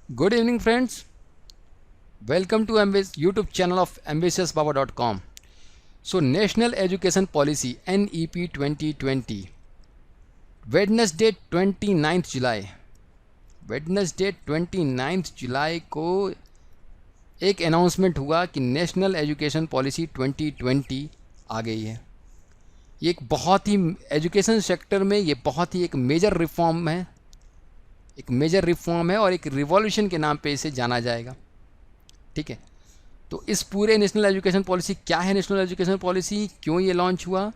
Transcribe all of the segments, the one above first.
Good evening, friends. Welcome to YouTube channel of ambitiousbaba.com. So, National Education Policy NEP 2020, Wednesday 29th July Wednesday 29th जुलाई को एक announcement हुआ कि national education policy 2020 आ गई है। ये एक बहुत ही एजुकेशन सेक्टर में ये बहुत ही एक मेजर रिफॉर्म है, और एक रिवॉल्यूशन के नाम पे इसे जाना जाएगा। ठीक है, तो इस पूरे नेशनल एजुकेशन पॉलिसी क्या है, नेशनल एजुकेशन पॉलिसी क्यों ये लॉन्च हुआ,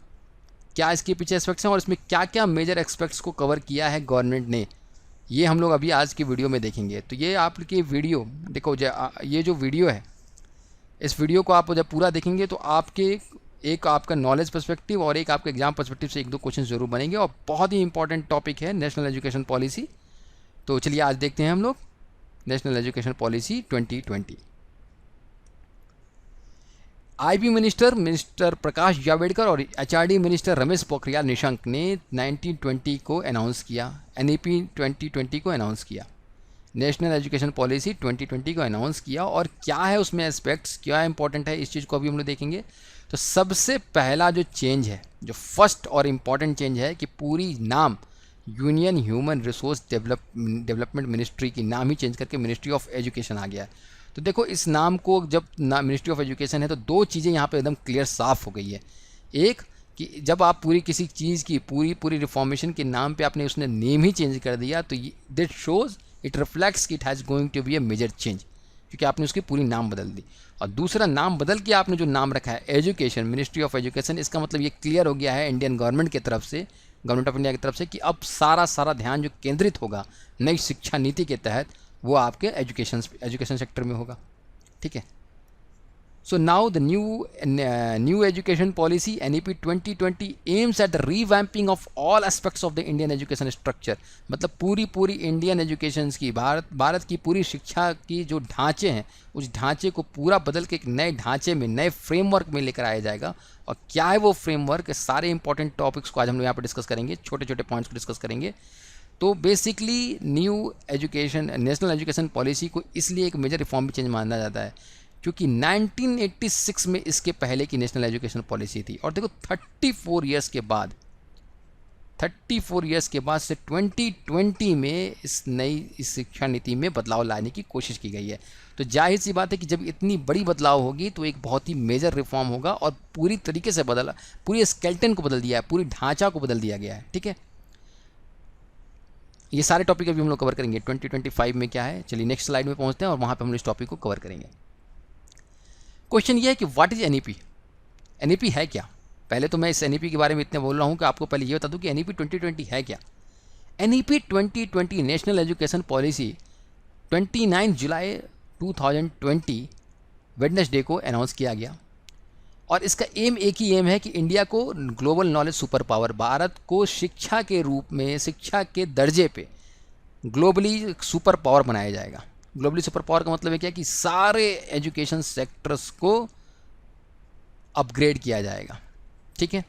क्या इसके पीछे एस्पेक्ट्स हैं और इसमें क्या क्या मेजर एस्पेक्ट्स को कवर किया है गवर्नमेंट ने, ये हम लोग अभी आज की वीडियो में देखेंगे। तो ये आपकी वीडियो देखो, ये जो वीडियो है, इस वीडियो को आप जब पूरा देखेंगे तो आपका नॉलेज पर्सपेक्टिव और एक आपके एग्जाम पर्सपेक्टिव से एक दो क्वेश्चन जरूर बनेंगे और बहुत ही इंपॉर्टेंट टॉपिक है नेशनल एजुकेशन पॉलिसी। तो चलिए आज देखते हैं हम लोग national education policy 2020। IB minister Prakash Javadekar और एचआरडी मिनिस्टर रमेश पोखरियाल निशंक ने 1920 को अनाउंस किया, एनईपी 2020 को अनाउंस किया, नेशनल एजुकेशन पॉलिसी 2020 को अनाउंस किया। और क्या है उसमें एस्पेक्ट्स, क्या इंपॉर्टेंट है, इस चीज़ को अभी हम लोग देखेंगे। तो सबसे पहला जो चेंज है, जो फर्स्ट और इम्पॉर्टेंट चेंज है कि पूरी नाम union human resource development ministry की नाम ही चेंज करके मिनिस्ट्री ऑफ एजुकेशन आ गया है। तो देखो, इस नाम को जब मिनिस्ट्री ऑफ एजुकेशन है तो दो चीज़ें यहाँ पे एकदम क्लियर साफ हो गई है। एक कि जब आप पूरी किसी चीज़ की पूरी रिफॉर्मेशन के नाम पे आपने उसने नेम ही चेंज कर दिया तो दिट शोज, इट रिफ्लेक्ट्स कि it has going to be a major change, क्योंकि आपने उसकी पूरी नाम बदल दी। और दूसरा, नाम बदल के आपने जो नाम रखा है एजुकेशन, मिनिस्ट्री ऑफ एजुकेशन, इसका मतलब ये क्लियर हो गया है इंडियन गवर्नमेंट की तरफ से, गवर्नमेंट ऑफ इंडिया की तरफ से, कि अब सारा ध्यान जो केंद्रित होगा नई शिक्षा नीति के तहत वो आपके एजुकेशन सेक्टर में होगा। ठीक है, so now the new education policy NEP 2020 aims at the revamping of all aspects of the Indian education structure. मतलब पूरी इंडियन एजुकेशन की, भारत की पूरी शिक्षा की जो ढांचे हैं, उस ढांचे को पूरा बदल के एक नए ढांचे में, नए फ्रेमवर्क में लेकर आया जाएगा। और क्या है वो फ्रेमवर्क, सारे इंपॉर्टेंट टॉपिक्स को आज हम लोग यहाँ पर डिस्कस करेंगे, छोटे छोटे पॉइंट्स को डिस्कस करेंगे। तो बेसिकली नेशनल एजुकेशन पॉलिसी को इसलिए एक मेजर रिफॉर्म भी चेंज माना जाता है क्योंकि 1986 में इसके पहले की नेशनल एजुकेशन पॉलिसी थी। और देखो 34 इयर्स के बाद से 2020 में इस शिक्षा नीति में बदलाव लाने की कोशिश की गई है। तो जाहिर सी बात है कि जब इतनी बड़ी बदलाव होगी तो एक बहुत ही मेजर रिफॉर्म होगा और पूरी तरीके से पूरी स्केलेटन को बदल दिया है, पूरी ढांचा को बदल दिया गया है। ठीक है, ये सारे टॉपिक अभी हम लोग कवर करेंगे 2025 में क्या है। चलिए नेक्स्ट स्लाइड में पहुंचते हैं और वहां पे हम इस टॉपिक को कवर करेंगे। क्वेश्चन ये है कि व्हाट इज एनईपी, एनईपी है क्या। पहले तो मैं इस एनईपी के बारे में इतने बोल रहा हूं कि आपको पहले ये बता दूं कि एनईपी 2020 है क्या। एनईपी 2020 नेशनल एजुकेशन पॉलिसी 29 जुलाई 2020 वेडनेसडे को अनाउंस किया गया। और इसका एक ही एम है कि इंडिया को global knowledge super power, Bharat को शिक्षा के रूप में, शिक्षा के दर्जे पे ग्लोबली सुपर पावर बनाया जाएगा। ग्लोबली सुपर पावर का मतलब है क्या कि सारे एजुकेशन सेक्टर्स को अपग्रेड किया जाएगा। ठीक है,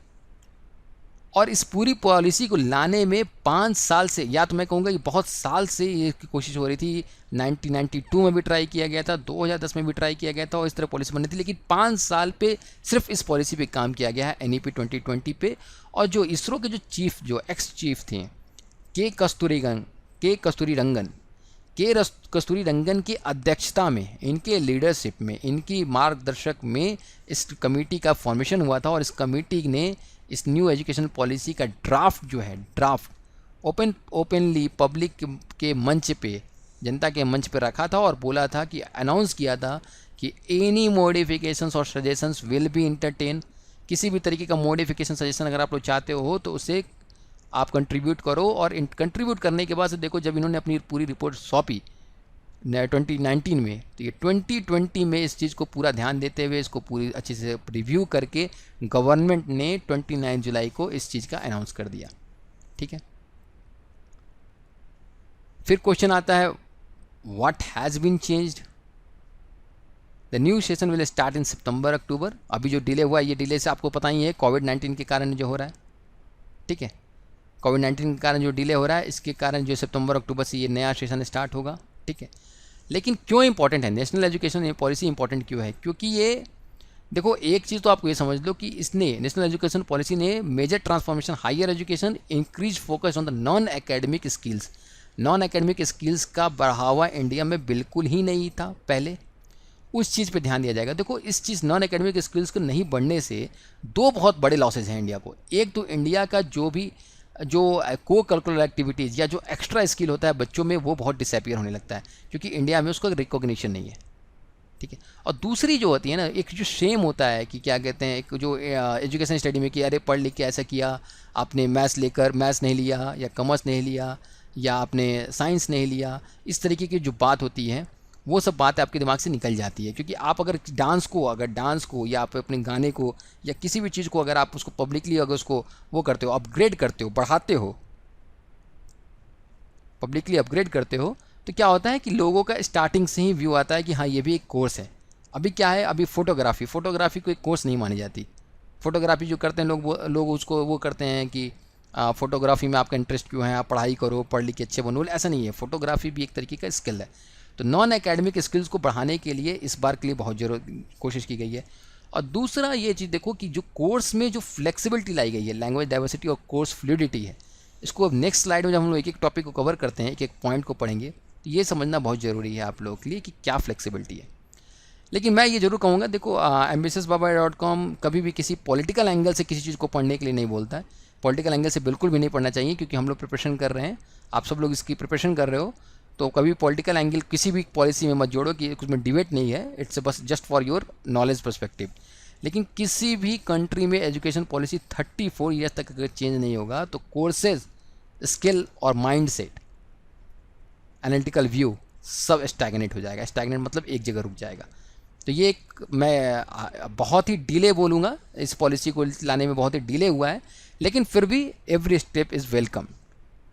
और इस पूरी पॉलिसी को लाने में 5 साल से, या तो मैं कहूँगा कि बहुत साल से ये कोशिश हो रही थी। 1992 में भी ट्राई किया गया था, 2010 में भी ट्राई किया गया था और इस तरह पॉलिसी बननी थी, लेकिन 5 साल पे सिर्फ इस पॉलिसी पे काम किया गया है, NEP 2020 पे। और जो इसरो के जो एक्स चीफ थे के कस्तूरी रंगन की अध्यक्षता में, इनके लीडरशिप में, इनकी मार्गदर्शक में इस कमेटी का फॉर्मेशन हुआ था। और इस कमेटी ने इस न्यू एजुकेशन पॉलिसी का ड्राफ्ट ओपनली पब्लिक के मंच पे, जनता के मंच पे रखा था और बोला था कि, अनाउंस किया था कि एनी मॉडिफिकेशंस और सजेशंस विल बी इंटरटेन। किसी भी तरीके का मॉडिफिकेशन सजेशन अगर आप लोग चाहते हो तो उसे आप कंट्रीब्यूट करो। और कंट्रीब्यूट करने के बाद से देखो, जब इन्होंने अपनी पूरी रिपोर्ट सौंपी 2019 में, तो ये 2020 में इस चीज़ को पूरा ध्यान देते हुए, इसको पूरी अच्छे से रिव्यू करके गवर्नमेंट ने 29 जुलाई को इस चीज़ का अनाउंस कर दिया। ठीक है, फिर क्वेश्चन आता है what has been changed. The new session will start in September October. अभी जो डिले हुआ है, ये डिले से आपको पता ही है कोविड-19 के कारण जो हो रहा है। ठीक है, कोविड-19 के कारण जो डिले हो रहा है, इसके कारण जो सितंबर अक्टूबर से ये नया सेशन स्टार्ट होगा। ठीक है, लेकिन क्यों इंपॉर्टेंट है नेशनल एजुकेशन पॉलिसी, इंपॉर्टेंट क्यों है? क्योंकि ये देखो, एक चीज़ तो आपको ये समझ लो कि इसने नेशनल एजुकेशन पॉलिसी ने major transformation higher education, increase focus on the non academic skills. Non academic skills का बढ़ावा इंडिया में बिल्कुल ही नहीं था पहले, उस चीज़ पे ध्यान दिया जाएगा। देखो, इस चीज़ नॉन एकेडमिक स्किल्स को नहीं बढ़ने से दो बहुत बड़े लॉसेज हैं इंडिया को। एक तो इंडिया का जो को करिकुलर एक्टिविटीज़ या जो एक्स्ट्रा स्किल होता है बच्चों में, वो बहुत डिसअपियर होने लगता है क्योंकि इंडिया में उसका रिकॉग्निशन नहीं है, ठीक है। और दूसरी जो होती है ना, एक जो शेम होता है कि क्या कहते हैं, एक जो एजुकेशन स्टडी में कि अरे पढ़ लिख के ऐसा किया, आपने मैथ्स नहीं लिया या कॉमर्स नहीं लिया या आपने साइंस नहीं लिया, इस तरीके की जो बात होती है वो सब बातें आपके दिमाग से निकल जाती है। क्योंकि आप अगर डांस को या आप अपने गाने को या किसी भी चीज़ को अगर आप उसको पब्लिकली अगर उसको वो करते हो, अपग्रेड करते हो, बढ़ाते हो, पब्लिकली अपग्रेड करते हो, तो क्या होता है कि लोगों का स्टार्टिंग से ही व्यू आता है कि हाँ ये भी एक कोर्स है। अभी क्या है, अभी फोटोग्राफी को एक कोर्स नहीं मानी जाती। फोटोग्राफी जो करते हैं लोग उसको वो करते हैं कि फोटोग्राफी में आपका इंटरेस्ट क्यों है, आप पढ़ाई करो, पढ़ लिख के अच्छे बनो, ऐसा नहीं है। फोटोग्राफी भी एक तरीके का स्किल है। तो नॉन एकेडमिक स्किल्स को बढ़ाने के लिए इस बार के लिए बहुत कोशिश की गई है। और दूसरा ये चीज़ देखो कि जो कोर्स में जो फ्लेक्सिबिलिटी लाई गई है, लैंग्वेज डाइवर्सिटी और कोर्स फ्लूइडिटी है, इसको अब नेक्स्ट स्लाइड में जब हम लोग एक एक टॉपिक को कवर करते हैं, एक एक पॉइंट को पढ़ेंगे, तो ये समझना बहुत ज़रूरी है आप लोगों के लिए कि क्या फ्लेक्सिबिलिटी है। लेकिन मैं ये जरूर कहूँगा, देखो ambitiousbaba.com कभी भी किसी पॉलिटिकल एंगल से किसी चीज़ को पढ़ने के लिए नहीं बोलता है। पॉलिटिकल एंगल से बिल्कुल भी नहीं पढ़ना चाहिए, क्योंकि हम लोग प्रिपरेशन कर रहे हैं, आप सब लोग इसकी प्रिपरेशन कर रहे हो, तो कभी पॉलिटिकल एंगल किसी भी पॉलिसी में मत जोड़ो कि उसमें डिबेट नहीं है, इट्स बस just for your knowledge perspective. लेकिन किसी भी कंट्री में एजुकेशन पॉलिसी 34 ईयर्स तक अगर चेंज नहीं होगा तो कोर्सेज, स्किल और माइंड सेट, एनालिटिकल व्यू सब स्टैगनेट हो जाएगा। स्टैगनेट मतलब एक जगह रुक जाएगा। तो ये एक मैं बहुत ही डिले बोलूँगा, इस पॉलिसी को लाने में बहुत ही डिले हुआ है, लेकिन फिर भी एवरी स्टेप इज़ वेलकम,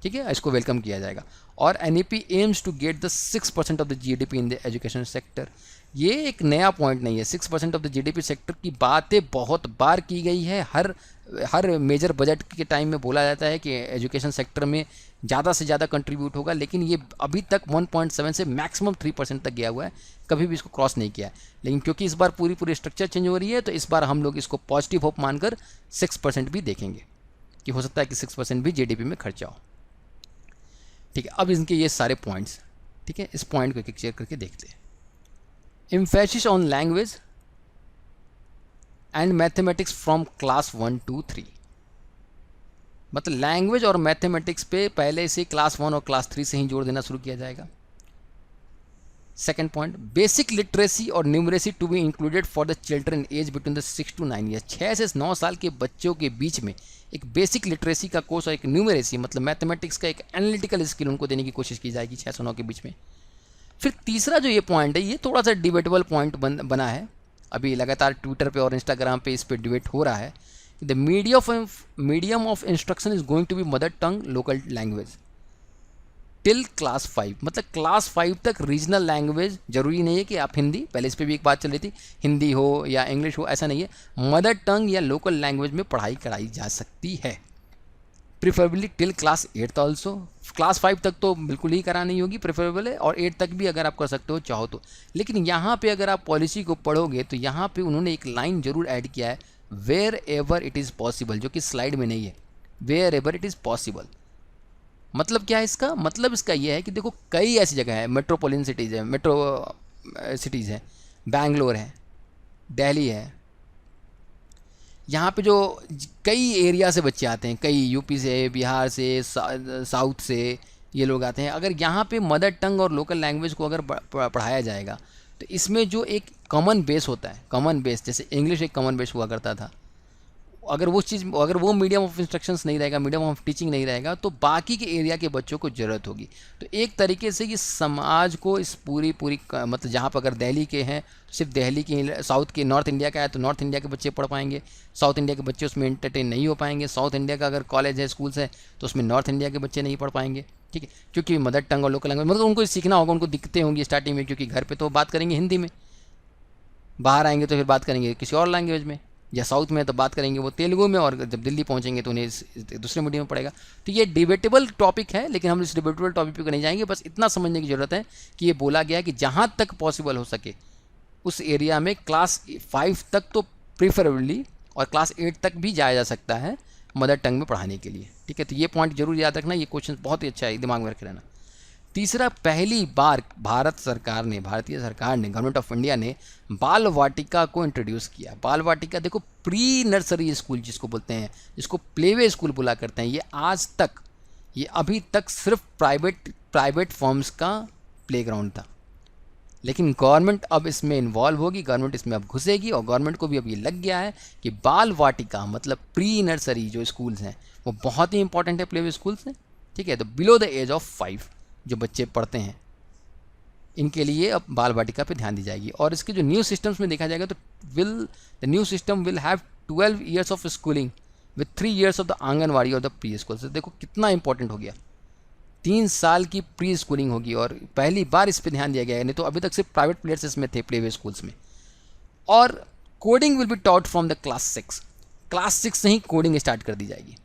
ठीक है, इसको वेलकम किया जाएगा। और NEP aims to get the 6% of the GDP in the education sector. ये एक नया पॉइंट नहीं है। 6% ऑफ द GDP सेक्टर की बातें बहुत बार की गई है। हर मेजर बजट के टाइम में बोला जाता है कि एजुकेशन सेक्टर में ज़्यादा से ज़्यादा कंट्रीब्यूट होगा, लेकिन ये अभी तक 1.7 से मैक्सिमम 3% तक गया हुआ है, कभी भी इसको क्रॉस नहीं किया है। लेकिन क्योंकि इस बार पूरी स्ट्रक्चर चेंज हो रही है, तो इस बार हम लोग इसको पॉजिटिव होप मानकर 6% भी देखेंगे कि हो सकता है कि 6% भी GDP में खर्चा हो, ठीक है। अब इनके ये सारे पॉइंट्स, ठीक है, इस पॉइंट को एक शेयर करके देखते हैं। Emphasis on language and mathematics from class 1 to 3, मतलब लैंग्वेज और मैथमेटिक्स पे पहले से क्लास 1 और क्लास 3 से ही जोर देना शुरू किया जाएगा। सेकेंड पॉइंट, बेसिक लिटरेसी और numeracy to be included for the children age between the 6 to 9 years. 6 से 9 साल के बच्चों के बीच में एक बेसिक लिटरेसी का कोर्स और एक न्यूमरेसी मतलब मैथमेटिक्स का एक एनालिटिकल स्किल उनको देने की कोशिश की जाएगी 6 से 9 के बीच में। फिर तीसरा जो ये पॉइंट है, ये थोड़ा सा डिबेटेबल पॉइंट बना है, अभी लगातार ट्विटर पे और इंस्टाग्राम पे इस पर डिबेट हो रहा है। The medium of instruction is going to be mother tongue local language till class 5, मतलब क्लास 5 तक रीजनल लैंग्वेज, जरूरी नहीं है कि आप हिंदी, पहले इस पर भी एक बात चल रही थी, हिंदी हो या इंग्लिश हो, ऐसा नहीं है, मदर टंग या लोकल लैंग्वेज में पढ़ाई कराई जा सकती है, preferably till class 8 also. Class 5 तक तो बिल्कुल ही करानी होगी, प्रेफरेबल है, और 8 तक भी अगर आप कर सकते हो चाहो तो। लेकिन यहाँ पे अगर आप पॉलिसी को पढ़ोगे तो यहाँ पे उन्होंने एक लाइन जरूर ऐड किया है, wherever it is possible, जो कि स्लाइड में नहीं है। Wherever it is possible मतलब क्या है इसका? मतलब इसका ये है कि देखो कई ऐसी जगह है, मेट्रोपोलिटन सिटीज़ है, सिटीज़ है, बैंगलोर है, दिल्ली है, यहाँ पे जो कई एरिया से बच्चे आते हैं, कई यूपी से, बिहार से, साउथ से ये लोग आते हैं। अगर यहाँ पे मदर टंग और लोकल लैंग्वेज को अगर पढ़ाया जाएगा तो इसमें जो एक कॉमन बेस होता है, कॉमन बेस जैसे इंग्लिश एक कॉमन बेस हुआ करता था, अगर वो मीडियम ऑफ इंस्ट्रक्शंस नहीं रहेगा, मीडियम ऑफ टीचिंग नहीं रहेगा, तो बाकी के एरिया के बच्चों को ज़रूरत होगी। तो एक तरीके से ये समाज को इस पूरी मतलब जहाँ पर अगर दिल्ली के हैं तो सिर्फ दिल्ली की, साउथ के, नॉर्थ इंडिया का है तो नॉर्थ इंडिया के बच्चे पढ़ पाएंगे, साउथ इंडिया के बच्चे उसमें एंटरटेन नहीं हो पाएंगे, साउथ इंडिया का अगर कॉलेज है, स्कूल्स है, तो उसमें नॉर्थ इंडिया के बच्चे नहीं पढ़ पाएंगे, ठीक है, क्योंकि मदर टंग और लोकल लैंग्वेज मतलब उनको सीखना होगा, उनको दिक्कतें होंगी स्टार्टिंग में, क्योंकि घर पर तो बात करेंगे हिंदी में, बाहर आएंगे तो फिर बात करेंगे किसी और लैंग्वेज में, या साउथ में तो बात करेंगे वो तेलुगु में, और जब दिल्ली पहुंचेंगे तो उन्हें दूसरे मीडियम में पड़ेगा। तो ये डिबेटेबल टॉपिक है, लेकिन हम इस डिबेटेबल टॉपिक पर नहीं जाएंगे। बस इतना समझने की ज़रूरत है कि ये बोला गया कि जहाँ तक पॉसिबल हो सके उस एरिया में क्लास 5 तक तो प्रीफरेबली, और क्लास 8 तक भी जाया जा सकता है मदर टंग में पढ़ाने के लिए। ठीक है, तो ये पॉइंट जरूर याद रखना, ये क्वेश्चन बहुत ही अच्छा है, दिमाग में रख लेना। तीसरा, पहली बार भारत सरकार ने, भारतीय सरकार ने, गवर्नमेंट ऑफ इंडिया ने बाल वाटिका को इंट्रोड्यूस किया। बाल वाटिका देखो, प्री नर्सरी स्कूल जिसको बोलते हैं, जिसको प्लेवे स्कूल बोला करते हैं, ये आज तक, ये अभी तक सिर्फ प्राइवेट फर्म्स का प्लेग्राउंड था। लेकिन गवर्नमेंट अब इसमें इन्वॉल्व होगी, गवर्नमेंट इसमें अब घुसेगी, और गवर्नमेंट को भी अब ये लग गया है कि बाल वाटिका मतलब प्री नर्सरी जो स्कूल्स हैं वो बहुत ही इंपॉर्टेंट है, प्लेवे स्कूल्स हैं। ठीक है, तो बिलो द एज ऑफ 5 जो बच्चे पढ़ते हैं, इनके लिए अब बाल वाटिका पे ध्यान दी जाएगी। और इसके जो न्यू सिस्टम्स में देखा जाएगा तो the new system will have 12 years of schooling with 3 years of the anganwadi और द प्री स्कूल। से देखो कितना इंपॉर्टेंट हो गया, 3 साल की प्री स्कूलिंग होगी, और पहली बार इस पर ध्यान दिया गया है, नहीं तो अभी तक सिर्फ प्राइवेट प्लेयर्स इसमें थे, प्लेवे स्कूल्स में। और coding will be taught from the class 6, class 6 से ही कोडिंग स्टार्ट कर दी जाएगी।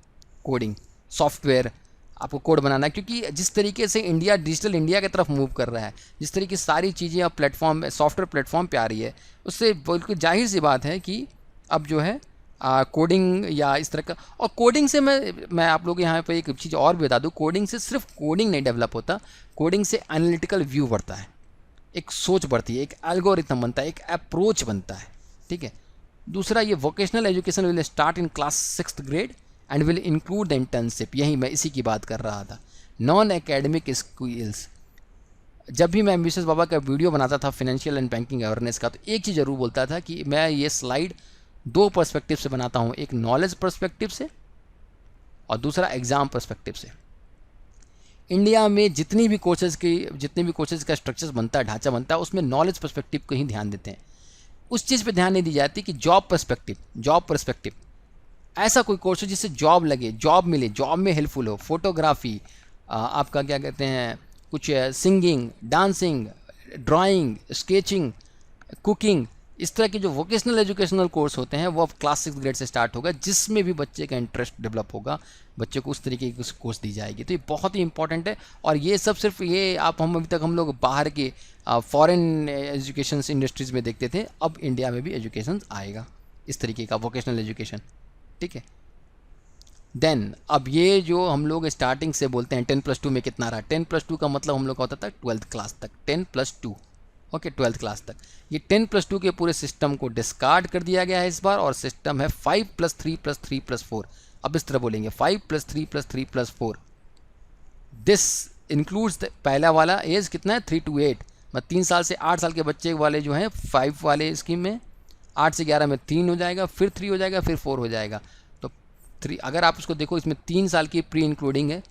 कोडिंग, सॉफ्टवेयर, आपको कोड बनाना है, क्योंकि जिस तरीके से इंडिया डिजिटल इंडिया की तरफ मूव कर रहा है, जिस तरीके की सारी चीज़ें अब प्लेटफॉर्म, सॉफ्टवेयर प्लेटफॉर्म पे आ रही है, उससे बिल्कुल जाहिर सी बात है कि अब जो है कोडिंग या इस तरह का, और कोडिंग से मैं आप लोग यहाँ पे एक चीज़ और भी बता दूँ, कोडिंग से सिर्फ कोडिंग नहीं डेवलप होता, कोडिंग से एनालिटिकल व्यू बढ़ता है, एक सोच बढ़ती है, एक एल्गोरिथम बनता है, एक अप्रोच बनता है। ठीक है, दूसरा, ये vocational education will start in class 6th grade and will include the internship. यही मैं इसी की बात कर रहा था, नॉन एकेडमिक स्किल्स। जब भी मैं एम्बिशियस बाबा का वीडियो बनाता था फाइनेंशियल एंड बैंकिंग अवेयरनेस का, तो एक चीज़ ज़रूर बोलता था कि मैं ये स्लाइड 2 पर्सपेक्टिव से बनाता हूँ, एक नॉलेज पर्सपेक्टिव से और दूसरा एग्ज़ाम पर्सपेक्टिव से। इंडिया में जितने भी कोर्सेज का स्ट्रक्चर्स बनता है, ढांचा बनता है, उसमें नॉलेज पर्सपेक्टिव को ही ध्यान देते हैं, उस चीज़ पे ध्यान नहीं दी जाती कि जॉब पर्सपेक्टिव, ऐसा कोई कोर्स हो जिससे जॉब लगे, जॉब मिले, जॉब में हेल्पफुल हो, फोटोग्राफी, आपका क्या कहते हैं, कुछ singing, dancing, drawing, sketching, cooking, इस तरह के जो वोकेशनल एजुकेशनल कोर्स होते हैं वो अब क्लास 6th ग्रेड से स्टार्ट होगा, जिसमें भी बच्चे का इंटरेस्ट डेवलप होगा, बच्चे को उस तरीके की कोर्स दी जाएगी। तो ये बहुत ही इंपॉर्टेंट है, और ये सब सिर्फ ये हम अभी तक हम लोग बाहर के फॉरेन एजुकेशन इंडस्ट्रीज़ में देखते थे, अब इंडिया में भी एजुकेशन आएगा इस तरीके का वोकेशनल एजुकेशन। ठीक है, देन अब ये जो हम लोग स्टार्टिंग से बोलते हैं 10+2 में कितना रहा, 10+2 का मतलब हम लोग का होता था 12th क्लास तक, 10+2, ओके, 12th क्लास तक। ये 10+2 के पूरे सिस्टम को डिस्कार्ड कर दिया गया है इस बार, और सिस्टम है 5+3+3+4। अब इस तरह बोलेंगे 5+3+3+4। दिस इंक्लूड्स पहला वाला एज कितना है, 3 to 8, मतलब 3 साल से 8 साल के बच्चे वाले जो हैं 5 वाले स्कीम में, 8 से 11 में 3 हो जाएगा, फिर 3 हो जाएगा, फिर 4 हो जाएगा। तो 3, अगर आप उसको देखो, इसमें 3 साल की प्री इंक्लूडिंग है,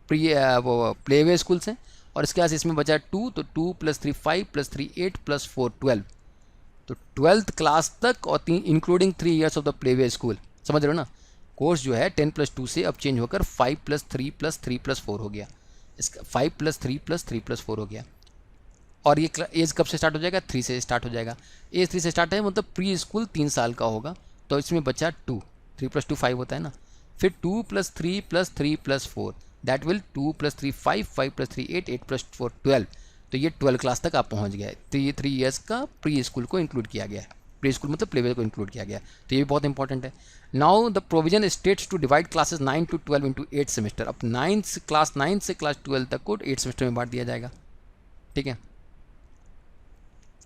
प्री वो प्लेवे स्कूल्स हैं, और इसके बाद इसमें बचा 2, तो 2 + 3 5 + 3 8 + 4 12। तो 12th क्लास तक, और 3 including 3 years of the playway school. समझ रहे हो ना, कोर्स जो है 10+2 से अब चेंज होकर 5+3+3+4 हो गया, इसका 5+3+3+4 हो गया। और ये एज कब से स्टार्ट हो जाएगा, 3 से स्टार्ट हो जाएगा। एज 3 से स्टार्ट है, मतलब प्री स्कूल 3 साल का होगा, तो इसमें बचा 2, 3+2 5 होता है ना, फिर 2 + 3 + 3 + 4, दैट विल 2 + 3 5 5 + 3 8 8 + 4 12। तो ये 12 क्लास तक आप पहुंच गए, तो ये 3 ईयर्स का प्री स्कूल को इंक्लूड किया गया है, प्री स्कूल मतलब प्लेवे को इंक्लूड किया गया है, तो ये भी बहुत इंपॉर्टेंट है। Now the provision states to divide classes 9 to 12 into 8 semester. अब 9 से क्लास 12 तक को 8 सेमेस्टर में बांट दिया जाएगा। ठीक है,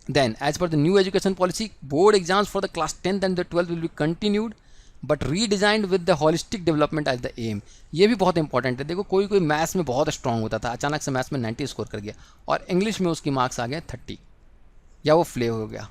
then as per the new education policy, board exams for the class 10th and the 12th will be continued but redesigned with the holistic development as the aim। ये भी बहुत इंपॉर्टेंट है। देखो, कोई मैथ्स में बहुत स्ट्रांग होता था, अचानक से मैथ्स में 90 स्कोर कर गया, और इंग्लिश में उसकी मार्क्स आ गए 30, या वो फ्ले हो गया,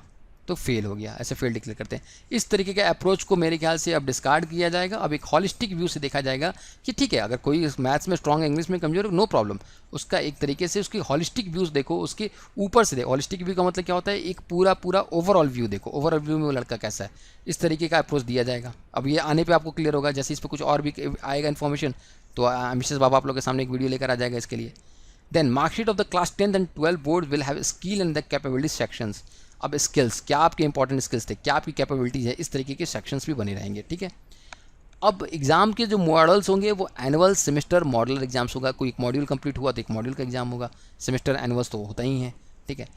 तो फेल हो गया, ऐसे फेल डिक्लेयर करते हैं। इस तरीके के अप्रोच को मेरे ख्याल से अब डिस्कार्ड किया जाएगा। अब एक हॉलिस्टिक व्यू से देखा जाएगा कि ठीक है, अगर कोई मैथ्स में स्ट्रांग है, इंग्लिश में कमजोर है, नो प्रॉब्लम, उसका एक तरीके से उसकी हॉलिस्टिक व्यूज़ देखो, उसके ऊपर से देखो। हॉलिस्टिक व्यू का मतलब क्या होता है, एक पूरा ओवरऑल व्यू देखो, ओवरऑल व्यू में वो लड़का कैसा है, इस तरीके का अप्रोच दिया जाएगा। अब ये आने पर आपको क्लियर होगा, जैसे इस पर कुछ और भी आएगा इन्फॉर्मेशन, तो एम्बिशियस बाबा आप लोग के सामने एक वीडियो लेकर आ जाएगा इसके लिए। Then marksheet of the class 10th and 12 board will have skill and the capability sections. अब स्किल्स, क्या आपके इंपॉर्टेंट स्किल्स थे, क्या आपकी कैपेबिलिटीज़ है, इस तरीके के सेक्शंस भी बने रहेंगे, ठीक है। अब एग्ज़ाम के जो मॉडल्स होंगे वो एनुअल, सेमेस्टर, मॉडलर एग्जाम्स होगा। कोई एक मॉड्यूल कंप्लीट हुआ तो एक मॉड्यूल का एग्जाम होगा, सेमेस्टर, एनुअल्स तो होता ही है, ठीक है।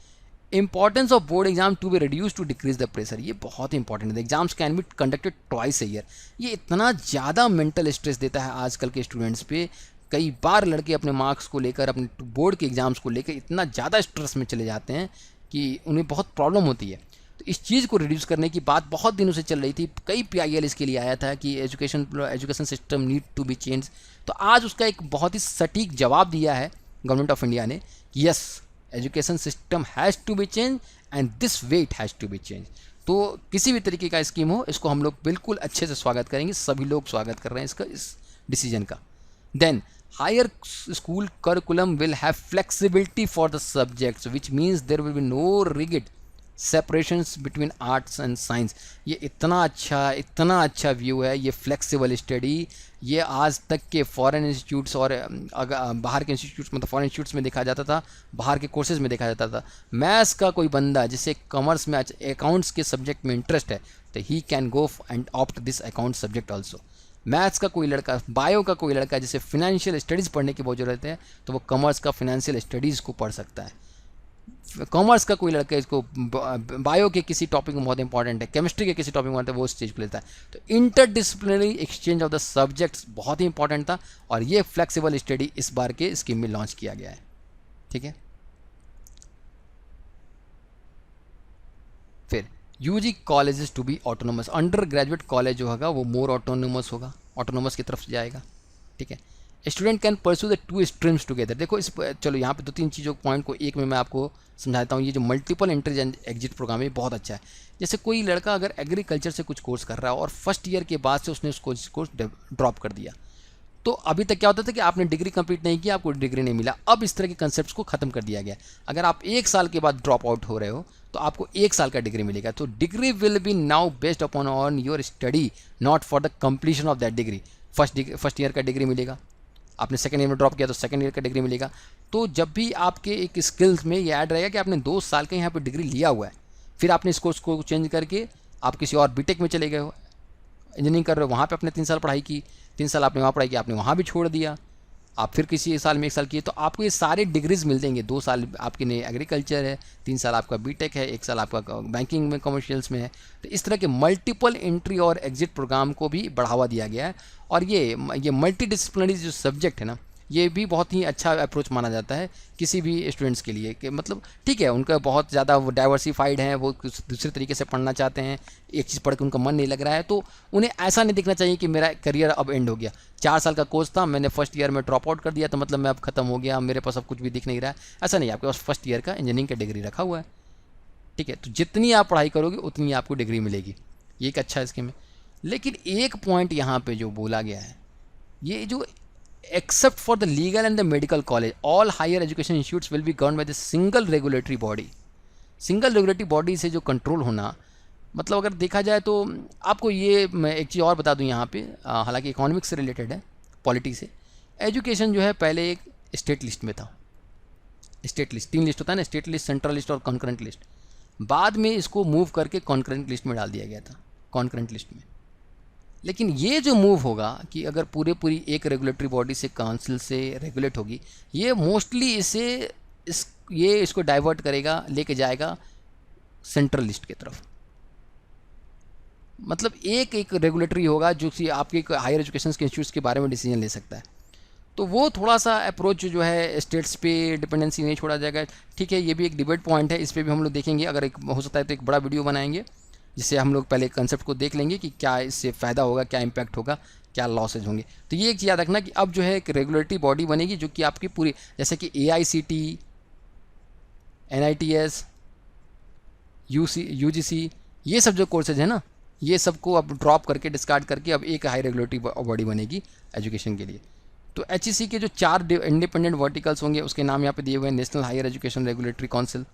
Importance of board exam to be reduce to decrease the pressure, ये बहुत ही इंपॉर्टेंट है। Exams can be conducted twice a year. ये इतना ज़्यादा मेंटल स्ट्रेस देता है आजकल के स्टूडेंट्स पे। कई बार लड़के अपने मार्क्स को लेकर, अपने बोर्ड के एग्जाम्स को लेकर इतना ज़्यादा स्ट्रेस में चले जाते हैं कि उन्हें बहुत प्रॉब्लम होती है। तो इस चीज़ को रिड्यूस करने की बात बहुत दिनों से चल रही थी। कई PIL इसके लिए आया था कि education system need to be change. तो आज उसका एक बहुत ही सटीक जवाब दिया है गवर्नमेंट ऑफ इंडिया ने कि yes, education system has to be change and this way it has to be change. तो किसी भी तरीके का स्कीम हो, इसको हम लोग बिल्कुल अच्छे से स्वागत करेंगे। सभी लोग स्वागत कर रहे हैं इसका, इस डिसीजन का। Then higher school curriculum will have flexibility for the subjects, which means there will be no rigid separations between arts and science। ये इतना अच्छा व्यू है, ये फ्लेक्सिबल स्टडी। ये आज तक के फॉरेन इंस्टीट्यूट्स और बाहर के इंस्टीट्यूट्स, मतलब फॉरेन इंस्टीट्यूट्स में देखा जाता था, बाहर के कोर्सेज में देखा जाता था। मैथ्स का कोई बंदा जिसे कॉमर्स में अकाउंट्स के सब्जेक्ट में इंटरेस्ट है तो he can go and opt this account subject also. Maths का कोई लड़का, बायो का कोई लड़का जिसे फिनेंशियल स्टडीज़ पढ़ने की बहुत ज़रूरत है तो वो कॉमर्स का फिनेंशियल स्टडीज़ को पढ़ सकता है। कॉमर्स का कोई लड़का इसको बायो के किसी टॉपिक में बहुत इंपॉर्टेंट है, केमिस्ट्री के किसी टॉपिक में वो उस चीज़ को लेता है। तो interdisciplinary exchange of the subjects बहुत ही इंपॉर्टेंट था और ये फ्लेक्सिबल स्टडी इस बार के स्कीम में लॉन्च किया गया है, ठीक है। फिर UG colleges to be autonomous, undergraduate college जो होगा वो मोर ऑटोनोमस होगा, ऑटोनोमस की तरफ जाएगा, ठीक है। Student can pursue the two streams together. देखो इस, चलो यहाँ पे 2-3 चीज़ों पॉइंट को एक में मैं आपको समझाता हूँ। ये जो multiple entry and exit program है बहुत अच्छा है। जैसे कोई लड़का अगर एग्रीकल्चर से कुछ कोर्स कर रहा है और फर्स्ट ईयर के बाद से उसने उस कोर्स ड्रॉप कर दिया, तो अभी तक क्या होता था कि आपने डिग्री कंप्लीट नहीं किया, आपको डिग्री नहीं मिला। अब इस तरह के कंसेप्ट्स को खत्म कर दिया गया। अगर आप 1 साल के बाद ड्रॉप आउट हो रहे हो तो आपको 1 साल का डिग्री मिलेगा। तो degree will be now based upon on your study, not for the completion of that degree. First year का डिग्री मिलेगा, आपने सेकंड ईयर में ड्रॉप किया तो सेकंड ईयर का डिग्री मिलेगा। तो जब भी आपके एक स्किल्स में ये ऐड रहेगा कि आपने 2 साल का यहाँ पर डिग्री लिया हुआ है, फिर आपने इस कोर्स को चेंज करके आप किसी और बीटेक में चले गए हो, इंजीनियरिंग कर रहे हो, वहाँ पे आपने 3 साल पढ़ाई की, 3 साल आपने वहाँ पढ़ाई की, आपने वहाँ भी छोड़ दिया, आप फिर किसी साल में 1 साल किए, तो आपको ये सारे डिग्रीज मिल देंगे। 2 साल आपके लिए एग्रीकल्चर है, 3 साल आपका बीटेक है, 1 साल आपका बैंकिंग में कमर्शियल्स में है। तो इस तरह के मल्टीपल एंट्री और एग्जिट प्रोग्राम को भी बढ़ावा दिया गया है। और ये मल्टी डिसिप्लिनरी जो सब्जेक्ट है ना, ये भी बहुत ही अच्छा अप्रोच माना जाता है किसी भी स्टूडेंट्स के लिए कि मतलब ठीक है, उनका बहुत ज़्यादा वो डाइवर्सिफाइड है, वो कुछ दूसरे तरीके से पढ़ना चाहते हैं, एक चीज़ पढ़ के उनका मन नहीं लग रहा है, तो उन्हें ऐसा नहीं दिखना चाहिए कि मेरा करियर अब एंड हो गया। 4 साल का कोर्स था, मैंने फर्स्ट ईयर में ड्रॉप आउट कर दिया तो मतलब मैं अब खत्म हो गया, मेरे पास अब कुछ भी दिख नहीं रहा है। ऐसा नहीं, आपके पास फर्स्ट ईयर का इंजीनियरिंग का डिग्री रखा हुआ है, ठीक है। तो जितनी आप पढ़ाई करोगे उतनी आपको डिग्री मिलेगी, ये एक अच्छा स्कीम है। लेकिन एक पॉइंट यहाँ पे जो बोला गया है, ये जो except for the legal and the medical college, all higher education institutes will be governed by the single regulatory body। Single regulatory body से जो कंट्रोल होना, मतलब अगर देखा जाए तो आपको ये मैं एक चीज़ और बता दूं यहाँ पे, हालांकि इकोनॉमिक्स से रिलेटेड है, पॉलिटी से। एजुकेशन जो है पहले एक स्टेट लिस्ट में था, स्टेट लिस्ट 3 लिस्ट होता है ना, स्टेट लिस्ट, सेंट्रल लिस्ट और कॉन्करेंट लिस्ट। बाद में इसको मूव करके कॉन्करेंट लिस्ट में डाल दिया गया था, कॉन्करेंट लिस्ट में। लेकिन ये जो मूव होगा कि अगर पूरी एक रेगुलेटरी बॉडी से, काउंसिल से रेगुलेट होगी, ये मोस्टली इसको डाइवर्ट करेगा, लेके जाएगा सेंट्रल लिस्ट की तरफ। मतलब एक रेगुलेटरी होगा जो कि आपके हायर एजुकेशन के इंस्टीट्यूट्स के बारे में डिसीजन ले सकता है। तो वो थोड़ा सा अप्रोच जो है स्टेट्स पे डिपेंडेंसी नहीं छोड़ा जाएगा, ठीक है। ये भी एक डिबेट पॉइंट है, इस पर भी हम लोग देखेंगे, अगर एक हो सकता है तो एक बड़ा वीडियो बनाएंगे जिससे हम लोग पहले कंसेप्ट को देख लेंगे कि क्या इससे फ़ायदा होगा, क्या इम्पैक्ट होगा, क्या लॉसेज होंगे। तो ये एक चीज़ याद रखना कि अब जो है एक रेगुलेटरी बॉडी बनेगी जो कि आपकी पूरी, जैसे कि AICT, NITS, UGC, ये सब जो कोर्सेज है ना, ये सबको अब ड्रॉप करके, डिस्कार्ड करके अब एक हाई रेगुलेटरी बॉडी बनेगी एजुकेशन के लिए। तो HEC के जो 4 इंडिपेंडेंट वर्टिकल्स होंगे उसके नाम यहाँ पे दिए हुए हैं: national higher education regulatory council,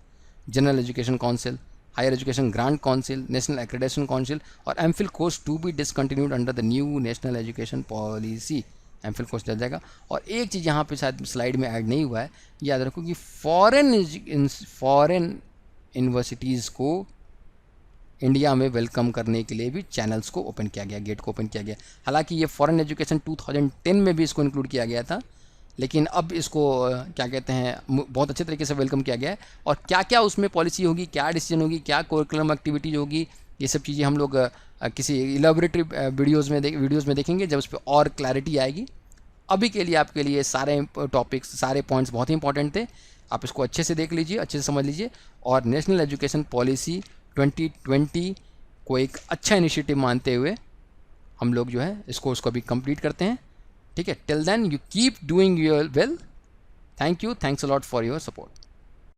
general education council, higher education grant council, national accreditation council और MPhil course to be discontinued under the new national education policy. MPhil course चल जाएगा। और एक चीज़ यहाँ पे शायद स्लाइड में ऐड नहीं हुआ है, याद रखो कि फॉरेन यूनिवर्सिटीज़ को इंडिया में वेलकम करने के लिए भी चैनल्स को ओपन किया गया, गेट को ओपन किया गया। हालांकि ये फॉरेन एजुकेशन 2010 में भी इसको इंक्लूड किया गया था, लेकिन अब इसको क्या कहते हैं बहुत अच्छे तरीके से वेलकम किया गया है। और क्या क्या उसमें पॉलिसी होगी, क्या डिसीजन होगी, क्या करिकुलम एक्टिविटीज़ होगी, ये सब चीज़ें हम लोग किसी इलेबोरेटरी वीडियोज़ में देखेंगे जब उस पर और क्लैरिटी आएगी। अभी के लिए आपके लिए सारे टॉपिक्स, सारे पॉइंट्स बहुत ही इंपॉर्टेंट थे। आप इसको अच्छे से देख लीजिए, अच्छे से समझ लीजिए, और नेशनल एजुकेशन पॉलिसी 2020 को एक अच्छा इनिशिएटिव मानते हुए हम लोग जो है इसको उसको अभी कंप्लीट करते हैं। ठीक है, till then you keep doing your well. Thank you, thanks a lot for your support.